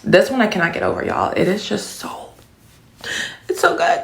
This one I cannot get over, y'all. It is just so, it's so good.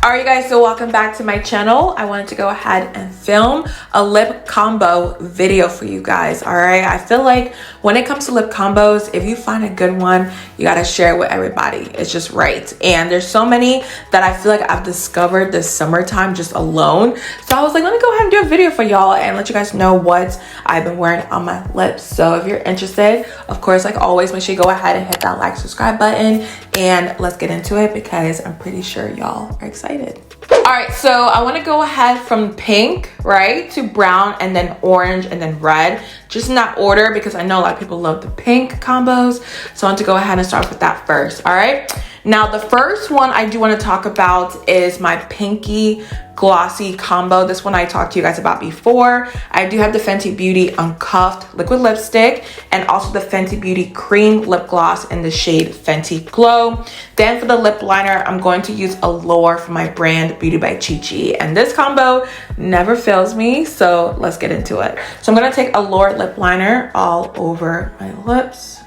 Alright, you guys, so welcome back to my channel. I wanted to go ahead and film a lip combo video for you guys. Alright, I feel like when it comes to lip combos, if you find a good one, you gotta share it with everybody. It's just right. And there's so many that I feel like I've discovered this summertime just alone. So I was like, let me go ahead and do a video for y'all and let you guys know what I've been wearing on my lips. So if you're interested, of course, like always, make sure you go ahead and hit that like, subscribe button, and let's get into it because I'm pretty sure y'all are excited. All right, so I want to go ahead from pink, right, to brown, and then orange, and then red, just in that order because I know a lot of people love the pink combos. So I want to go ahead and start with that first. All right, now the first one I do want to talk about is my pinky glossy combo. This one I talked to you guys about before. I do have the Fenty Beauty Uncuffed liquid lipstick and also the Fenty Beauty cream lip gloss in the shade Fenty Glow. Then for the lip liner, I'm going to use Allure from my brand Beauty by CHICHI, and this combo never fails me, so let's get into it. So I'm going to take Allure lip liner all over my lips.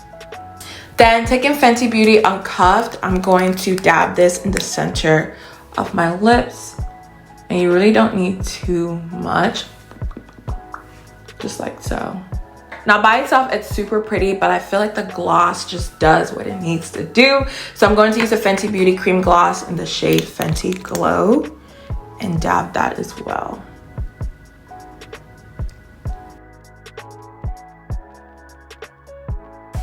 Then taking Fenty Beauty Uncuffed, I'm going to dab this in the center of my lips. And you really don't need too much, just like so. Now by itself, it's super pretty, but I feel like the gloss just does what it needs to do. So I'm going to use the Fenty Beauty Cream Gloss in the shade Fenty Glow and dab that as well.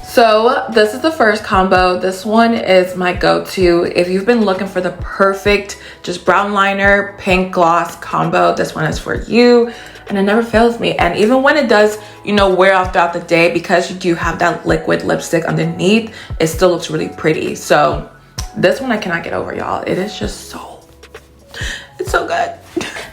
So this is the first combo. This one is my go-to. If you've been looking for the perfect just brown liner, pink gloss combo, this one is for you. And it never fails me. And even when it does, you know, wear off throughout the day, because you do have that liquid lipstick underneath, it still looks really pretty. So this one I cannot get over, y'all. It is just so, it's so good.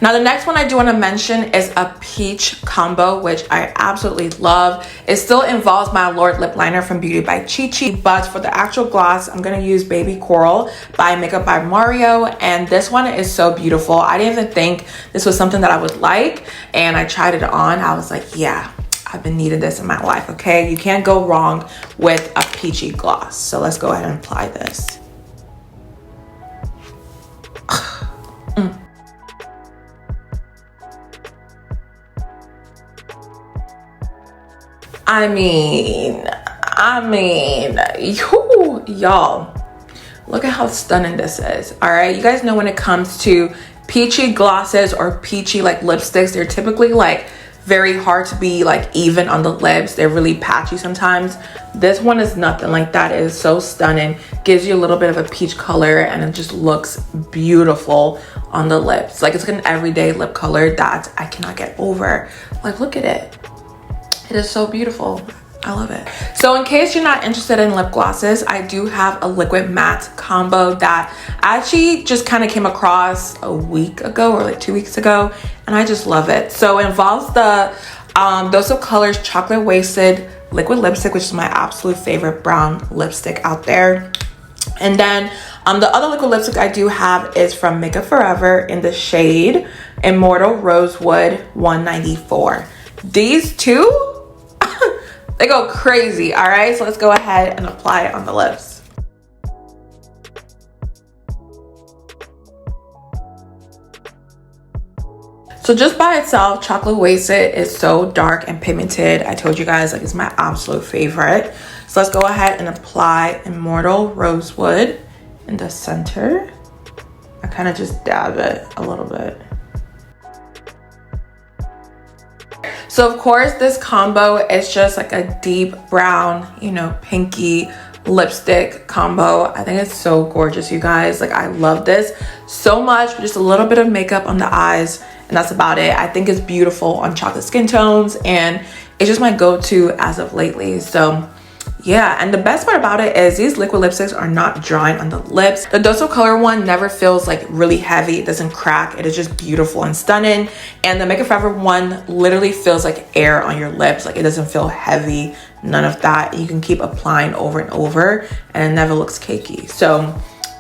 Now the next one I do want to mention is a peach combo, which I absolutely love. It still involves my Allure lip liner from Beauty by CHICHI, but for the actual gloss, I'm going to use Baby Coral by Makeup by Mario, and this one is so beautiful. I didn't even think this was something that I would like, and I tried it on. I was like, yeah, I've been needing this in my life, okay? You can't go wrong with a peachy gloss. So let's go ahead and apply this. I mean, y'all, look at how stunning this is. All right, you guys know when it comes to peachy glosses or peachy like lipsticks, they're typically like very hard to be like even on the lips. They're really patchy sometimes. This one is nothing like that. It is so stunning. Gives you a little bit of a peach color, and it just looks beautiful on the lips. Like it's like an everyday lip color that I cannot get over. Like, look at it. It is so beautiful. I love it. So in case you're not interested in lip glosses, I do have a liquid matte combo that I actually just kind of came across a week ago or like 2 weeks ago, and I just love it. So it involves the Dose of Colors Chocolate Wasted liquid lipstick, which is my absolute favorite brown lipstick out there. And then the other liquid lipstick I do have is from Makeup Forever in the shade Immortal Rosewood 194. These two, they go crazy. All right, so let's go ahead and apply it on the lips. So just by itself, Chocolate Wasted is so dark and pigmented. I told you guys, like, it's my absolute favorite. So let's go ahead and apply Immortal Rosewood in the center. I kind of just dab it a little bit. So of course, this combo is just like a deep brown, you know, pinky lipstick combo. I think it's so gorgeous, you guys. Like, I love this so much. Just a little bit of makeup on the eyes, and that's about it. I think it's beautiful on chocolate skin tones, and it's just my go-to as of lately. So yeah, and the best part about it is these liquid lipsticks are not drying on the lips. The Dose of Color one never feels like really heavy. It doesn't crack. It is just beautiful and stunning. And the Makeup Forever one literally feels like air on your lips. Like, it doesn't feel heavy, none of that. You can keep applying over and over, and it never looks cakey. So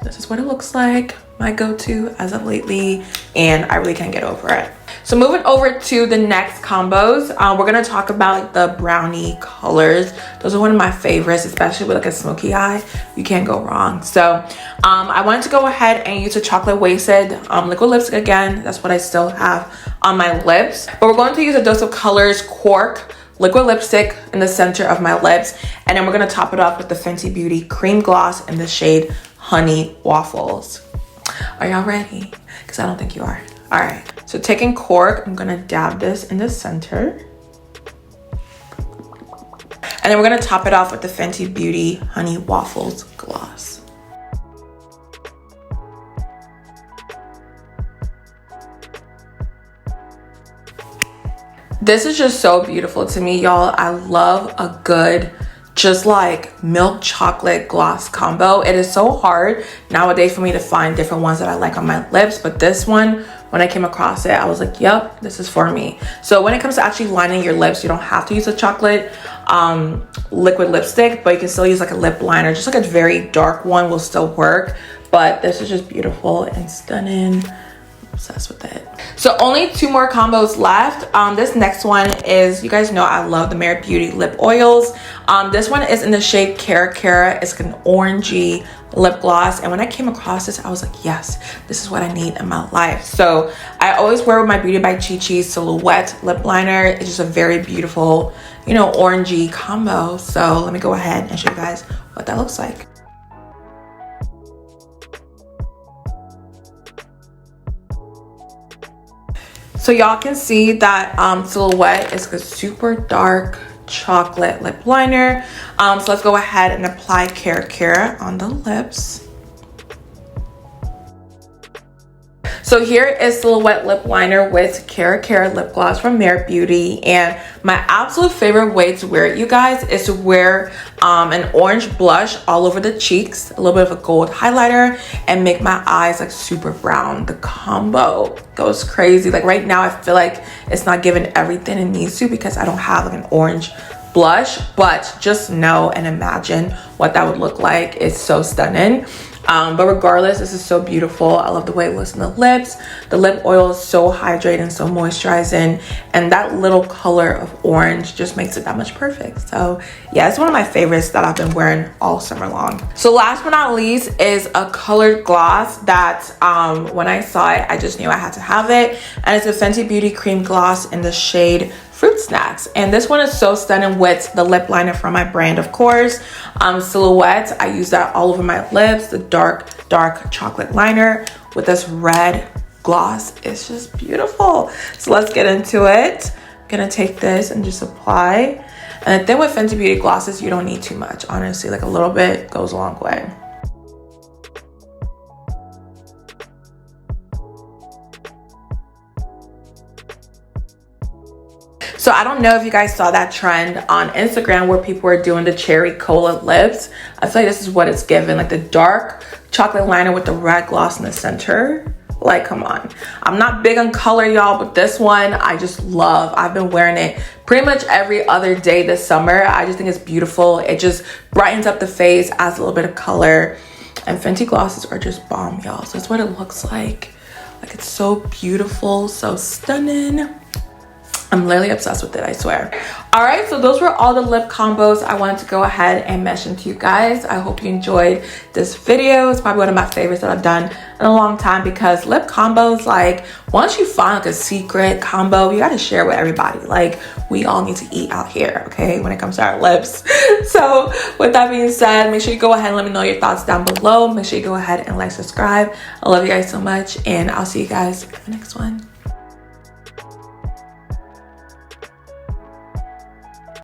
this is what it looks like. my go-to as of lately, and I really can't get over it. So moving over to the next combos, we're gonna talk about the Brownie colors. Those are one of my favorites, especially with like a smoky eye. You can't go wrong. So I wanted to go ahead and use a chocolate wasted liquid lipstick again. That's what I still have on my lips. But we're going to use a Dose of Colors Cork liquid lipstick in the center of my lips, and then we're gonna top it off with the Fenty Beauty cream gloss in the shade Honey Waffles. Are y'all ready? Because I don't think you are. All right, so taking Cork, I'm gonna dab this in the center. And then we're gonna top it off with the Fenty Beauty Honey Waffles gloss. This is just so beautiful to me, y'all. I love a good, just like milk chocolate gloss combo. It is so hard nowadays for me to find different ones that I like on my lips, but this one, when I came across it, I was like, yep, this is for me. So when it comes to actually lining your lips, you don't have to use a chocolate liquid lipstick, but you can still use like a lip liner. Just like a very dark one will still work, but this is just beautiful and stunning. Obsessed with it. So only 2 more combos left. This next one is, you guys know I love the Merit Beauty lip oils. This one is in the shade Caracara. It's an orangey lip gloss, and when I came across this, I was like, yes, this is what I need in my life. So I always wear with my Beauty by CHICHI Silhouette lip liner. It's just a very beautiful, you know, orangey combo. So let me go ahead and show you guys what that looks like. So y'all can see that Silhouette is a super dark chocolate lip liner. So let's go ahead and apply Caracara on the lips. So here is Silhouette lip liner with Caracara lip gloss from Merit Beauty, and my absolute favorite way to wear it, you guys, is to wear an orange blush all over the cheeks, a little bit of a gold highlighter, and make my eyes like super brown. The combo goes crazy. Like right now, I feel like it's not giving everything it needs to because I don't have like an orange blush, but just know and imagine what that would look like. It's so stunning. But regardless, this is so beautiful. I love the way it looks in the lips. The lip oil is so hydrating, so moisturizing, and that little color of orange just makes it that much perfect. So yeah, it's one of my favorites that I've been wearing all summer long. So last but not least is a colored gloss that when I saw it, I just knew I had to have it, and it's a Fenty Beauty cream gloss in the shade Fruit Snacks, and this one is so stunning with the lip liner from my brand, of course, Silhouette. I use that all over my lips, the dark chocolate liner with this red gloss. It's just beautiful. So let's get into it. I'm gonna take this and just apply, and then with Fenty Beauty glosses, you don't need too much, honestly. Like a little bit goes a long way. So I don't know if you guys saw that trend on Instagram where people were doing the cherry cola lips. I feel like this is what it's given, like the dark chocolate liner with the red gloss in the center. Like, come on. I'm not big on color, y'all, but this one I just love. I've been wearing it pretty much every other day this summer. I just think it's beautiful. It just brightens up the face, adds a little bit of color. And Fenty glosses are just bomb, y'all. So that's what it looks like. Like, it's so beautiful, so stunning. I'm literally obsessed with it, I swear. All right, so those were all the lip combos I wanted to go ahead and mention to you guys. I hope you enjoyed this video. It's probably one of my favorites that I've done in a long time, because lip combos, like, once you find like a secret combo, you gotta share with everybody. Like, we all need to eat out here, okay, when it comes to our lips. So with that being said, make sure you go ahead and let me know your thoughts down below. Make sure you go ahead and like, subscribe. I love you guys so much, and I'll see you guys in the next one.